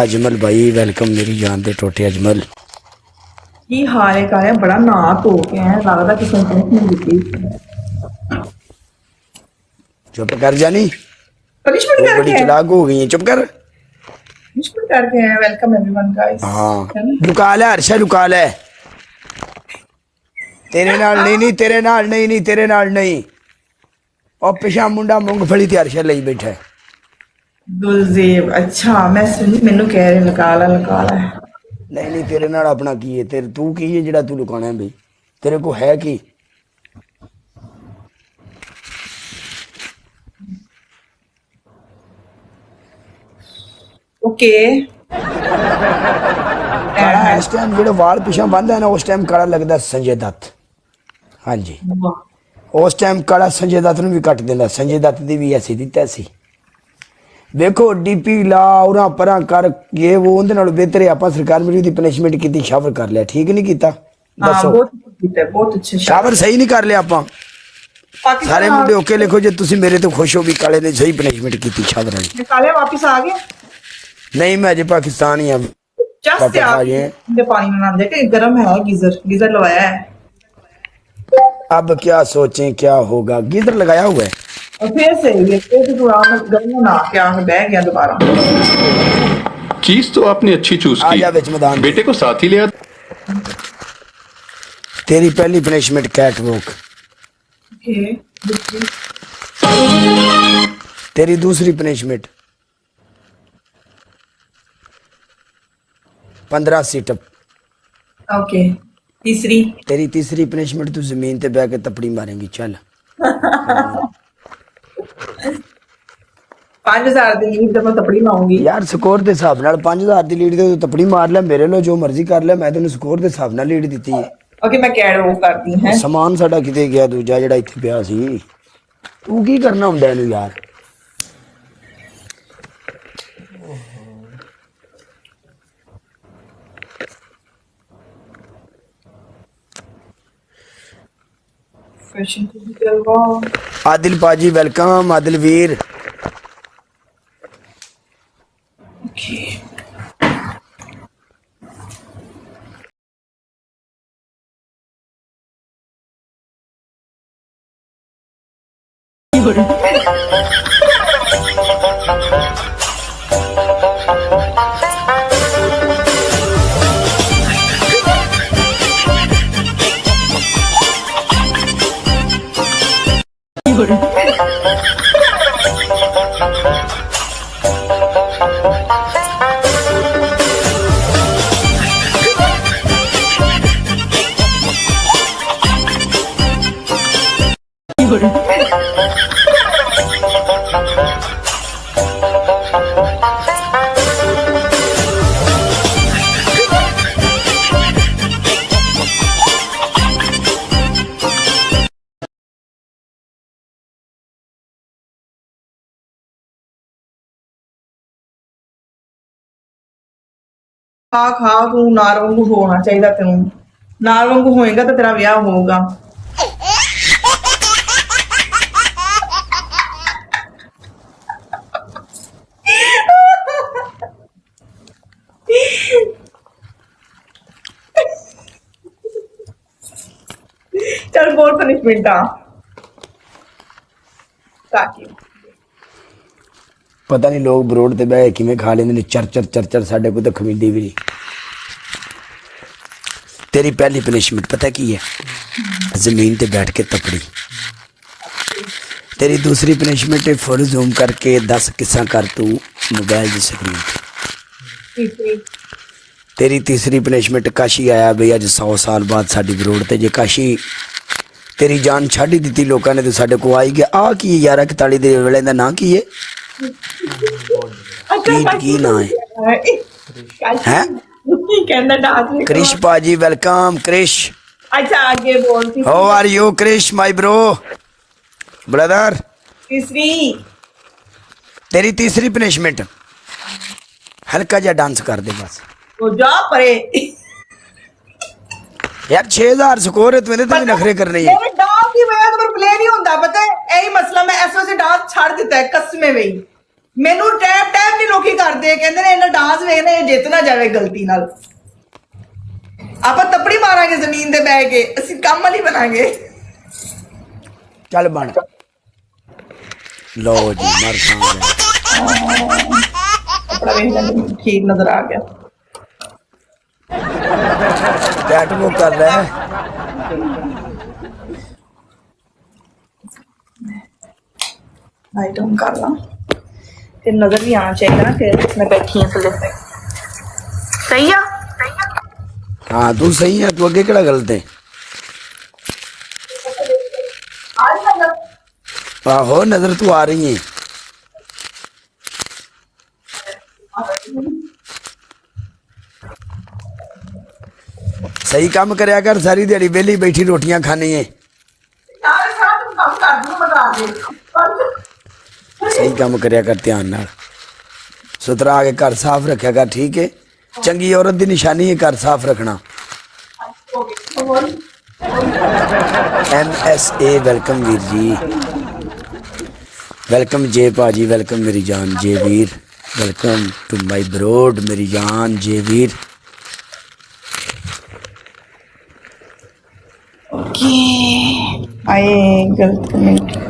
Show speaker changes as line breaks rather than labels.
अजमल भाई वेलकम मेरी जान दे टोटे अजमल
की हाल है बड़ा ना धो के है लगता किसी ने पनिशमेंट दी
चुप कर जानी
पनिशमेंट
वो
करके
बड़ी
है
चलाक हो गई है चुप कर।
पनिशमेंट करके है वेलकम एवरीवन गाइस
हाँ लुका ले हर्षा लुका ले तेरे नाल नहीं नहीं तेरे नाल नहीं नहीं तेरे नाल नहीं और पिछा मुंडा मूंगफली ते हर्षा लई बैठा है।
दुलजेब अच्छा मैं सुन मेनू कह रहे लकाला
नहीं नहीं तेरे नाल अपना की है तेरे तू की है जेड़ा तू लुकाना है भाई तेरे को है की
ओके
काला इस टाइम जेड़ा वाल पिछा बंद है ना उस टाइम काला लगता संजय दत्त। हाँ जी उस टाइम काला संजय दत्त ਨੂੰ ਵੀ ਕੱਟ ਦਿੰਦਾ संजय दत्त ਦੀ ਵੀ ਐਸੀ ਦੀ ਤੈਸੀ देखो डीपी ला और परा कर ये वो उनके नालों बेहतर है ਆਪਾਂ सरकार मेरी ਦੀ ਪਨਿਸ਼ਮੈਂਟ ਕੀਤੀ ਸ਼ਾਵਰ ਕਰ ਲਿਆ ਠੀਕ ਨਹੀਂ ਕੀਤਾ ਦੱਸੋ
बहुत अच्छे
ਸ਼ਾਵਰ ਸਹੀ ਨਹੀਂ ਕਰ ਲਿਆ ਆਪਾਂ ਸਾਰੇ ਮੁੰਡੇ ਓਕੇ ਲਿਖੋ ਜੇ ਤੁਸੀਂ ਮੇਰੇ ਤੋਂ ਖੁਸ਼ ਹੋ ਵੀ ਕਾਲੇ ਨੇ ਸਹੀ ਪਨਿਸ਼ਮੈਂਟ ਕੀਤੀ ਸ਼ਾਵਰ ਵਾਲੀ
काले वापस आ गए
नहीं मैं अजय पाकिस्तान ही हूँ
जस्ट आ गए पानी में नहाने के गर्म है गीजर लगाया है
अब क्या सोचें क्या होगा गीजर लगाया हुआ है
और फिर से ये तो गर्म ना क्या बह गया दोबारा
चीज तो आपने अच्छी चूज
आजा बिच मैदान
बेटे को साथ ही ले आ।
तेरी पहली पनिशमेंट कैट वॉक तेरी दूसरी पनिशमेंट 15 सीटअप
ओके तीसरी
तेरी तीसरी पनिशमेंट तू जमीन ते बैठ के तपड़ी मारेंगी चल
5000 ਦੀ ਲੀਡ ਤੇ ਮੈਂ ਤਪੜੀ ਮਾਉਂਗੀ
यार स्कोर ਦੇ ਹਿਸਾਬ ਨਾਲ 5000 ਦੀ ਲੀਡ ਤੇ ਤੂੰ ਤਪੜੀ ਮਾਰ ਲੈ ਮੇਰੇ ਲੋ ਜੋ ਮਰਜ਼ੀ ਕਰ ਲੈ ਮੈਂ ਤੈਨੂੰ ਸਕੋਰ ਦੇ ਹਿਸਾਬ ਨਾਲ ਲੀਡ ਦਿੱਤੀ ਹੈ।
ਓਕੇ ਮੈਂ ਕੈਡ ਉਹ ਕਰਦੀ ਹੈ
ਸਮਾਨ ਸਾਡਾ ਕਿਤੇ ਗਿਆ ਦੂਜਾ ਜਿਹੜਾ ਇੱਥੇ ਪਿਆ ਸੀ ਤੂੰ ਕੀ ਕਰਨਾ ਹੁੰਦਾ ਇਹਨੂੰ ਯਾਰ
ਫੈਸ਼ਨ ਕੁਝ ਕਰਵਾ
आदिल पाजी वेलकम आदिल वीर
ओके खा तू नार वांगू होना चाहिए तेन नार वांगू होएगा तो तेरा ब्याह होगा चल बोल पनिशमेंट ताकि
पता नहीं लोग बरोड ते बह किवें खा लेंदे ने चर साडे कोई तो खमीदी भी नहीं। तेरी पहली पनिशमेंट पता की है जमीन ते बैठ के तपड़ी तेरी दूसरी पनिशमेंट है फुल जूम करके 10 किस्सा कर तू मोबाइल की स्क्रीन तेरी तीसरी पनिशमेंट काशी आया बई अज 100 साल बाद साडी बरोड ते जे काशी तेरी जान छड्ड ही दित्ती लोकां ने ते साडे को आई गया आ की 1141 दे वेले दा नाम की है की ना है क्रिश पाजी वेलकम क्रिश
अच्छा आगे बोलती
how are you Krish my bro brother
तीसरी
तेरी तीसरी पनिशमेंट हल्का जा डांस कर दे बस
तो जा परे
यार 6000 स्कोर है तुम्हें तो भी नखरे करने है
मेरे डांस की वजह से प्ले नहीं होता पता है यही मसला मैं ऐसे वैसे डांस छाड़ देता है कसमें भाई ਮੈਨੂੰ ਟੈਪ ਟੈਪ ਨਹੀਂ ਲੋਕੀ ਕਰਦੇ ਕਹਿੰਦੇ ਨੇ ਇਹਨਾਂ ਡਾਂਸ ਵੇਖਣਾ ਇਹ ਜਿੱਤ ਨਾ ਜਾਵੇ ਗਲਤੀ ਨਾਲ ਆਪਾਂ ਤੱਪੜੀ ਮਾਰਾਂਗੇ ਜ਼ਮੀਨ ਤੇ ਬਹਿ ਕੇ ਅਸੀਂ ਕੰਮ ਵਾਲੀ ਬਣਾਂਗੇ
ਚੱਲ ਬਣ ਲਓ ਜੀ ਮਰ ਖਾਂਗੇ
ਆਪਣਾ ਵੇਖ ਲੈਂਦੇ ਠੀਕ ਨਜ਼ਰ ਆ ਗਿਆ
ਟੈਟ ਉਹ ਕਰ ਰਿਹਾ ਹੈ
आइटम कर ला ते नजर भी आना चाहिए ना कि मैं बैठी हूं थल्ले सही है
हाँ तू सही है तू अगे केड़ा गलत है आहो नजर तू आ रही है सही काम करया कर सारी दिहाड़ी बेली बैठी रोटियां खानी है सही काम करया कर ध्यान नाल सुथरा के घर साफ रखा कर ठीक है चंगी औरत की निशानी है घर साफ रखना MSA welcome Veer ji welcome जे भाजी वेलकम मेरी जान जे वीर वेलकम टू माई ब्रोड मेरी जान जे वीर
ओके आए गलत कमेंट